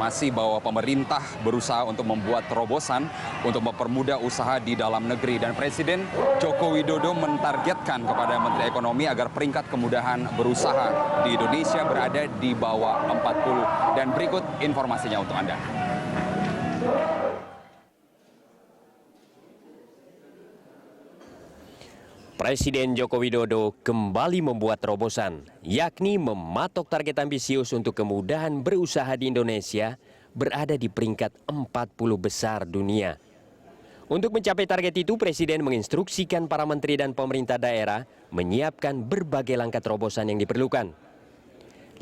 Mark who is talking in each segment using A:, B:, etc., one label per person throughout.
A: informasi bahwa pemerintah berusaha untuk membuat terobosan untuk mempermudah usaha di dalam negeri. Dan Presiden Joko Widodo mentargetkan kepada Menteri Ekonomi agar peringkat kemudahan berusaha di Indonesia berada di bawah 40. Dan berikut informasinya untuk Anda.
B: Presiden Joko Widodo kembali membuat terobosan, yakni mematok target ambisius untuk kemudahan berusaha di Indonesia berada di peringkat 40 besar dunia. Untuk mencapai target itu, Presiden menginstruksikan para menteri dan pemerintah daerah menyiapkan berbagai langkah terobosan yang diperlukan.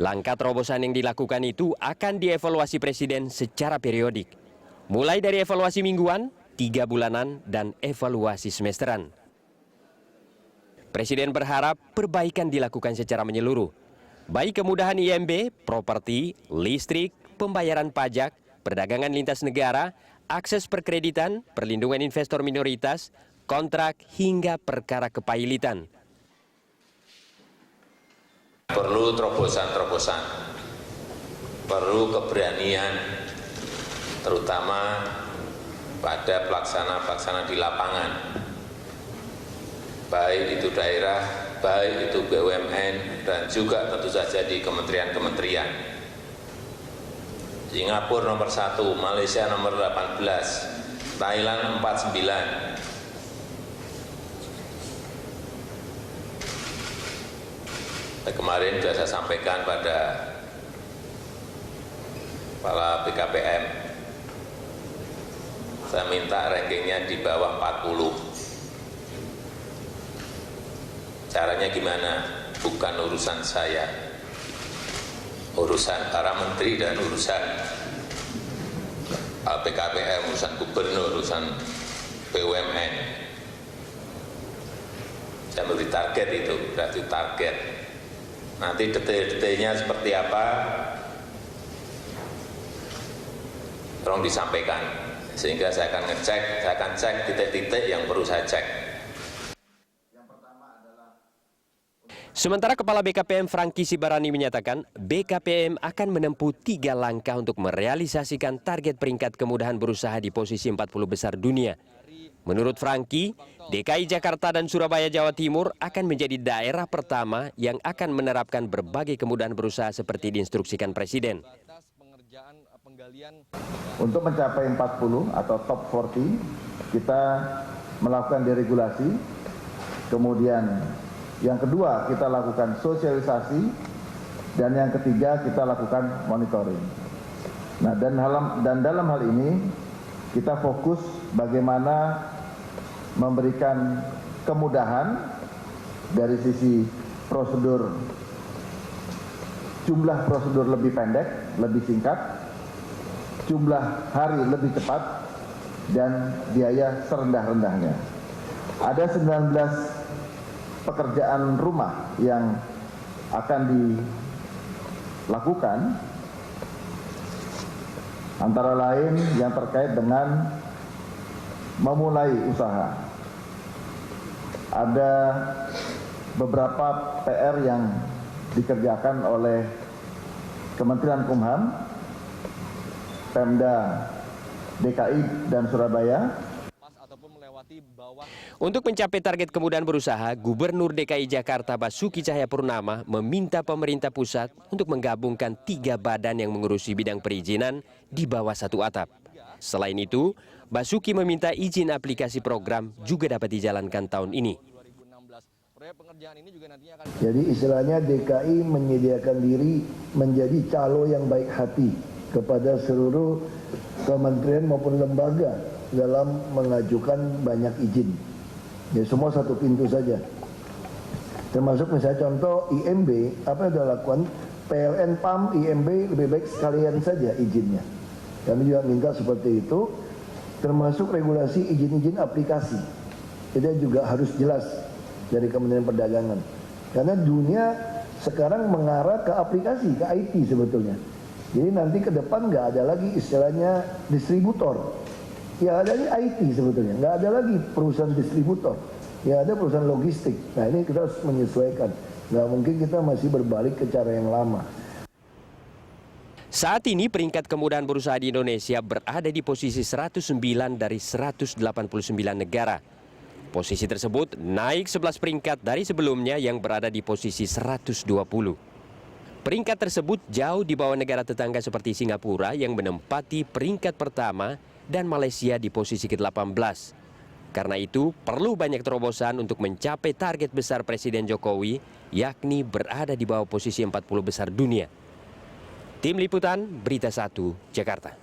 B: Langkah terobosan yang dilakukan itu akan dievaluasi Presiden secara periodik, mulai dari evaluasi mingguan, 3 bulanan, dan evaluasi semesteran. Presiden berharap perbaikan dilakukan secara menyeluruh, baik kemudahan IMB, properti, listrik, pembayaran pajak, perdagangan lintas negara, akses perkreditan, perlindungan investor minoritas, kontrak, hingga perkara kepailitan.
C: Perlu terobosan-terobosan, perlu keberanian, terutama pada pelaksana-pelaksana di lapangan. Baik itu daerah, baik itu BUMN, dan juga tentu saja di kementerian-kementerian. Singapura nomor 1, Malaysia nomor 18, Thailand 49. Kemarin sudah saya sampaikan pada para BKPM, saya minta rankingnya di bawah 40. Caranya gimana? Bukan urusan saya, urusan para menteri dan urusan BKPM, urusan gubernur, urusan BUMN. Saya beri target itu, berarti target. Nanti detail-detailnya seperti apa, tolong disampaikan. Sehingga saya akan ngecek, saya akan cek titik-titik yang perlu saya cek.
B: Sementara Kepala BKPM Franky Sibarani menyatakan BKPM akan menempuh 3 langkah untuk merealisasikan target peringkat kemudahan berusaha di posisi 40 besar dunia. Menurut Franky, DKI Jakarta dan Surabaya Jawa Timur akan menjadi daerah pertama yang akan menerapkan berbagai kemudahan berusaha seperti diinstruksikan Presiden.
D: Untuk mencapai 40 atau top 40, kita melakukan deregulasi, kemudian yang kedua, kita lakukan sosialisasi, dan yang ketiga, kita lakukan monitoring. Nah, dan dalam hal ini, kita fokus bagaimana memberikan kemudahan dari sisi prosedur, jumlah prosedur lebih pendek, lebih singkat, jumlah hari lebih cepat, dan biaya serendah-rendahnya. Ada 19 pekerjaan rumah yang akan dilakukan, antara lain yang terkait dengan memulai usaha. Ada beberapa PR yang dikerjakan oleh Kementerian Kumham, Pemda DKI dan Surabaya.
B: Untuk mencapai target kemudahan berusaha, Gubernur DKI Jakarta Basuki Cahayapurnama meminta pemerintah pusat untuk menggabungkan 3 badan yang mengurusi bidang perizinan di bawah satu atap. Selain itu, Basuki meminta izin aplikasi program juga dapat dijalankan tahun ini.
E: Jadi istilahnya DKI menyediakan diri menjadi calo yang baik hati kepada seluruh kementerian maupun lembaga dalam mengajukan banyak izin. Ya, semua satu pintu saja. Termasuk misalnya contoh IMB, apa yang sudah lakukan, PLN, PAM, IMB lebih baik sekalian saja izinnya. Kami juga minta seperti itu, termasuk regulasi izin-izin aplikasi. Jadi juga harus jelas dari Kementerian Perdagangan. Karena dunia sekarang mengarah ke aplikasi, ke IT sebetulnya. Jadi nanti ke depan nggak ada lagi istilahnya distributor. Ya ada IT sebetulnya, nggak ada lagi perusahaan distributor. Ya ada perusahaan logistik. Nah ini kita harus menyesuaikan. Nggak mungkin kita masih berbalik ke cara yang lama.
B: Saat ini peringkat kemudahan berusaha di Indonesia berada di posisi 109 dari 189 negara. Posisi tersebut naik 11 peringkat dari sebelumnya yang berada di posisi 120. Peringkat tersebut jauh di bawah negara tetangga seperti Singapura yang menempati peringkat pertama dan Malaysia di posisi ke-18. Karena itu, perlu banyak terobosan untuk mencapai target besar Presiden Jokowi, yakni berada di bawah posisi 40 besar dunia. Tim Liputan, Berita 1, Jakarta.